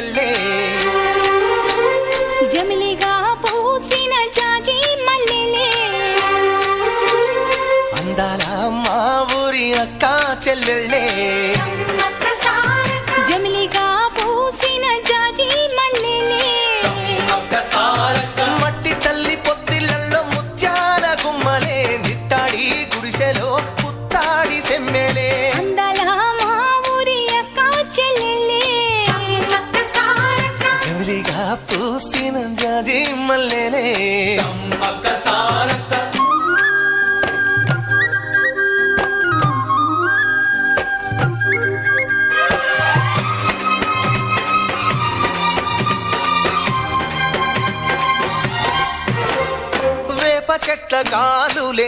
చెల్లెల్లే జమిలిగా పూసిన జాజి మల్లెలే అందాల మా ఊరి అక్క చెల్లెల్లే జమిలిగా పూసిన జాజి మల్లెలే మట్టి తల్లి పొత్తిళ్లలో ముత్యాల గుమ్మలే నిట్టాడి గుడిసెలో పుత్తాడి సెమ్మెలే అందాల మా ఊరి అక్క చెల్లెలే జమిలిగా పూసిన జాజి మల్లెలే చెట్ల గాలులే